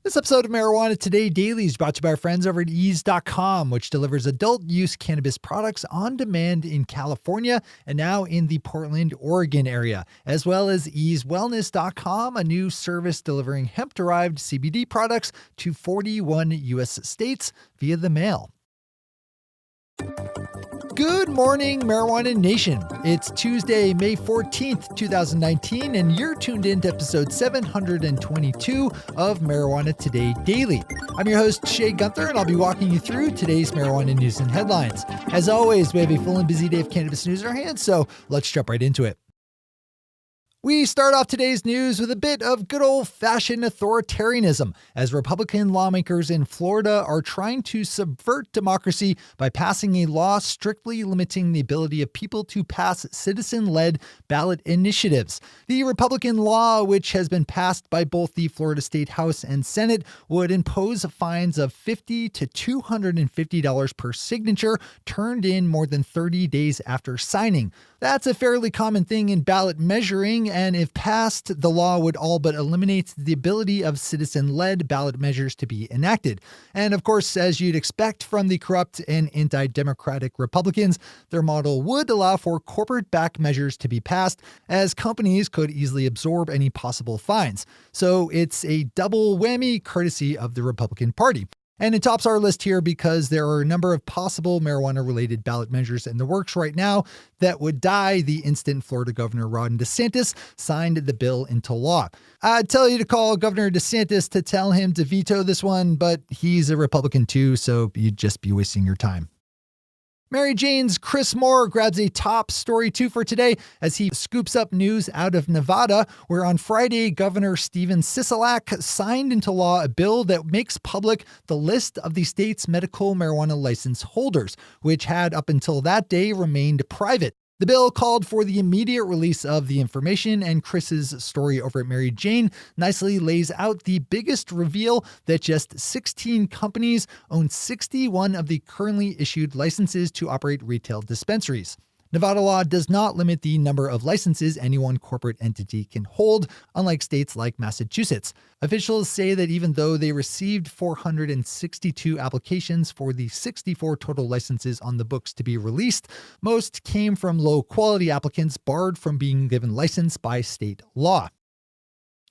This episode of Marijuana Today Daily is brought to you by our friends over at Ease.com, which delivers adult use cannabis products on demand in California and now in the Portland, Oregon area, as well as EaseWellness.com, a new service delivering hemp-derived CBD products to 41 U.S. states via the mail. Good morning, Marijuana Nation. It's Tuesday, May 14th, 2019, and you're tuned in to episode 722 of Marijuana Today Daily. I'm your host, Shay Gunther, and I'll be walking you through today's marijuana news and headlines. As always, we have a full and busy day of cannabis news in our hands, so let's jump right into it. We start off today's news with a bit of good old-fashioned authoritarianism, as Republican lawmakers in Florida are trying to subvert democracy by passing a law strictly limiting the ability of people to pass citizen-led ballot initiatives. The Republican law, which has been passed by both the Florida State House and Senate, would impose fines of $50 to $250 per signature turned in more than 30 days after signing. That's a fairly common thing in ballot measuring, and if passed, the law would all but eliminate the ability of citizen-led ballot measures to be enacted. And of course, as you'd expect from the corrupt and anti-democratic Republicans, their model would allow for corporate-backed measures to be passed, as companies could easily absorb any possible fines. So it's a double whammy courtesy of the Republican Party. And it tops our list here because there are a number of possible marijuana-related ballot measures in the works right now that would die the instant Florida Governor Ron DeSantis signed the bill into law. I'd tell you to call Governor DeSantis to tell him to veto this one, but he's a Republican too, so you'd just be wasting your time. Mary Jane's Chris Moore grabs a top story too for today as he scoops up news out of Nevada, where on Friday, Governor Stephen Sisolak signed into law a bill that makes public the list of the state's medical marijuana license holders, which had up until that day remained private. The bill called for the immediate release of the information, and Chris's story over at Mary Jane nicely lays out the biggest reveal that just 16 companies own 61 of the currently issued licenses to operate retail dispensaries. Nevada law does not limit the number of licenses any one corporate entity can hold, unlike states like Massachusetts. Officials say that even though they received 462 applications for the 64 total licenses on the books to be released, most came from low-quality applicants barred from being given license by state law.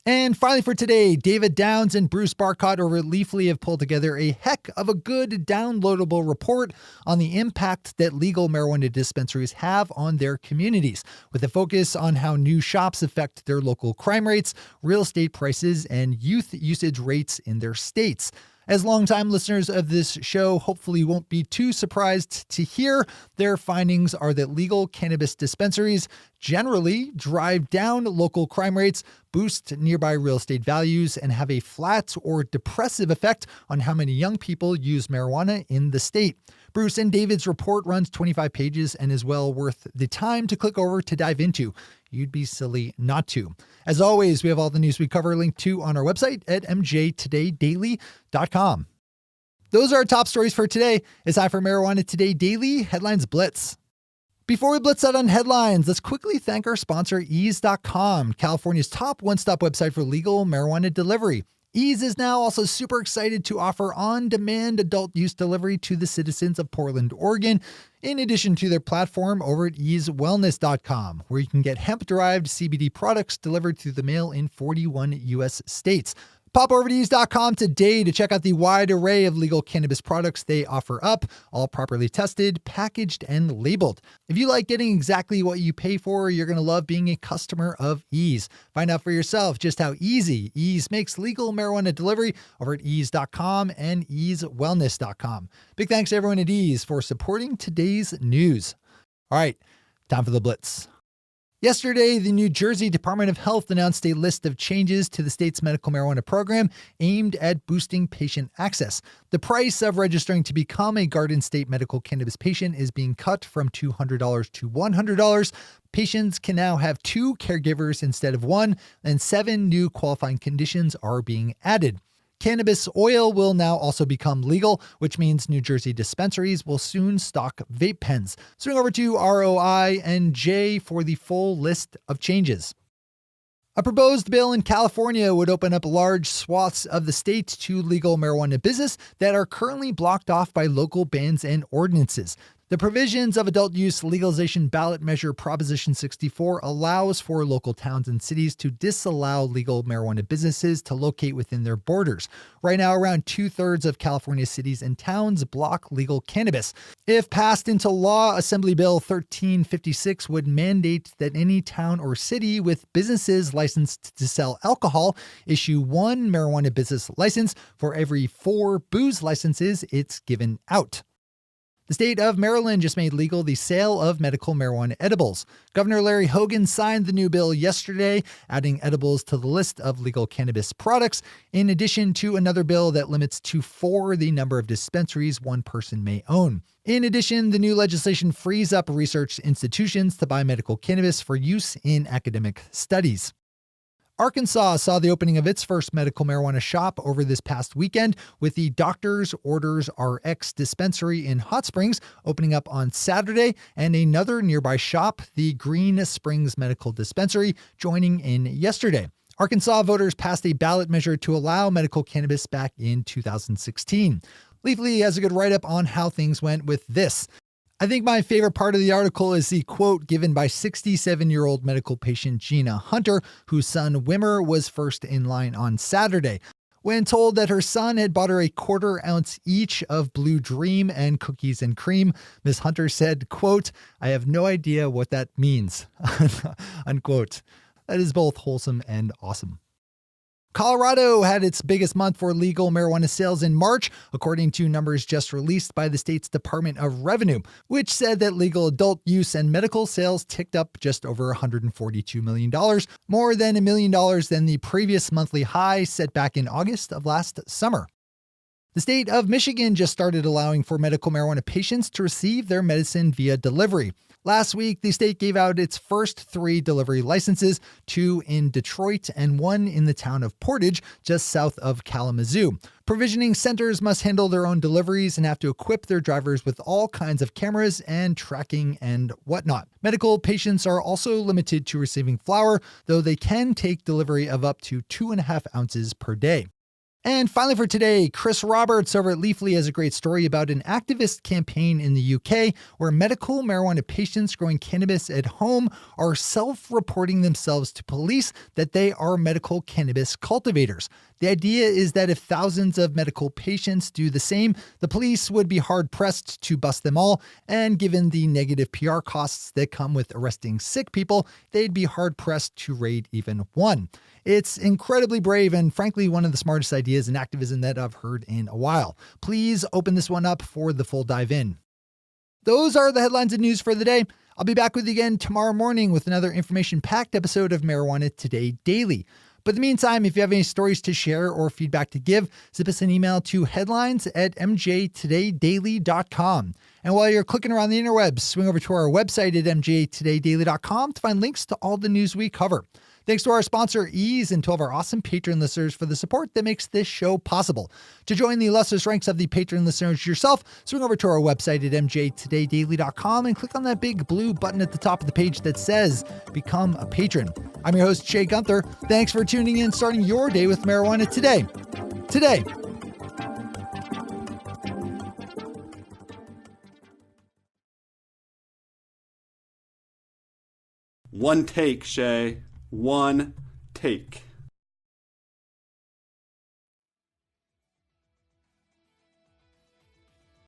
And finally for today, David Downs and Bruce Barcott over at Leafly have pulled together a heck of a good downloadable report on the impact that legal marijuana dispensaries have on their communities, with a focus on how new shops affect their local crime rates, real estate prices, and youth usage rates in their states. As longtime listeners of this show hopefully won't be too surprised to hear, their findings are that legal cannabis dispensaries generally drive down local crime rates, boost nearby real estate values, and have a flat or depressive effect on how many young people use marijuana in the state. Bruce and David's report runs 25 pages and is well worth the time to click over to dive into. You'd be silly not to. As always, we have all the news we cover linked to on our website at mjtodaydaily.com. Those are our top stories for today. It's time for Marijuana Today Daily Headlines Blitz. Before we blitz out on headlines, let's quickly thank our sponsor, Ease.com, California's top one-stop website for legal marijuana delivery. Ease is now also super excited to offer on-demand adult use delivery to the citizens of Portland, Oregon, in addition to their platform over at EaseWellness.com, where you can get hemp-derived CBD products delivered through the mail in 41 U.S. states. Pop over to Ease.com today to check out the wide array of legal cannabis products they offer up, all properly tested, packaged, and labeled. If you like getting exactly what you pay for, you're going to love being a customer of Ease. Find out for yourself just how easy Ease makes legal marijuana delivery over at Ease.com and EaseWellness.com. Big thanks to everyone at Ease for supporting today's news. All right, time for the Blitz. Yesterday, the New Jersey Department of Health announced a list of changes to the state's medical marijuana program aimed at boosting patient access. The price of registering to become a Garden State medical cannabis patient is being cut from $200 to $100. Patients can now have 2 caregivers instead of 1, and 7 new qualifying conditions are being added. Cannabis oil will now also become legal, which means New Jersey dispensaries will soon stock vape pens. Swing over to ROI and J for the full list of changes. A proposed bill in California would open up large swaths of the state to legal marijuana business that are currently blocked off by local bans and ordinances. The provisions of adult use legalization ballot measure Proposition 64 allows for local towns and cities to disallow legal marijuana businesses to locate within their borders. Right now, around 2/3 of California's cities and towns block legal cannabis. If passed into law, Assembly Bill 1356 would mandate that any town or city with businesses licensed to sell alcohol issue one marijuana business license for every 4 booze licenses it's given out. The state of Maryland just made legal the sale of medical marijuana edibles. Governor Larry Hogan signed the new bill yesterday, adding edibles to the list of legal cannabis products, in addition to another bill that limits to 4 the number of dispensaries one person may own. In addition, the new legislation frees up research institutions to buy medical cannabis for use in academic studies. Arkansas saw the opening of its first medical marijuana shop over this past weekend, with the Doctor's Orders RX Dispensary in Hot Springs opening up on Saturday, and another nearby shop, the Green Springs Medical Dispensary, joining in yesterday. Arkansas voters passed a ballot measure to allow medical cannabis back in 2016. Leafly has a good write-up on how things went with this. I think my favorite part of the article is the quote given by 67-year-old medical patient Gina Hunter, whose son Wimmer was first in line on Saturday. When told that her son had bought her a 1/4 ounce each of Blue Dream and cookies and cream, Ms. Hunter said, quote, "I have no idea what that means," unquote. That is both wholesome and awesome. Colorado had its biggest month for legal marijuana sales in March, according to numbers just released by the state's Department of Revenue, which said that legal adult use and medical sales ticked up just over $142 million, more than $1 million than the previous monthly high set back in August of last summer. The state of Michigan just started allowing for medical marijuana patients to receive their medicine via delivery. Last week, the state gave out its first 3 delivery licenses, 2 in Detroit and 1 in the town of Portage, just south of Kalamazoo. Provisioning centers must handle their own deliveries and have to equip their drivers with all kinds of cameras and tracking and whatnot. Medical patients are also limited to receiving flour, though they can take delivery of up to 2.5 ounces per day. And finally for today, Chris Roberts over at Leafly has a great story about an activist campaign in the UK where medical marijuana patients growing cannabis at home are self-reporting themselves to police that they are medical cannabis cultivators. The idea is that if thousands of medical patients do the same, the police would be hard-pressed to bust them all, and given the negative PR costs that come with arresting sick people, they'd be hard-pressed to raid even one. It's incredibly brave and frankly one of the smartest ideas in activism that I've heard in a while. Please open this one up for the full dive in. Those are the headlines and news for the day. I'll be back with you again tomorrow morning with another information-packed episode of Marijuana Today Daily. But in the meantime, if you have any stories to share or feedback to give, zip us an email to headlines@mjtodaydaily.com. And while you're clicking around the interwebs, swing over to our website at mjtodaydaily.com to find links to all the news we cover. Thanks to our sponsor, Ease, and to all of our awesome patron listeners for the support that makes this show possible. To join the illustrious ranks of the patron listeners yourself, swing over to our website at mjtodaydaily.com and click on that big blue button at the top of the page that says Become a Patron. I'm your host, Jay Gunther. Thanks for tuning in, starting your day with marijuana today. Today. One take, Shay. One take.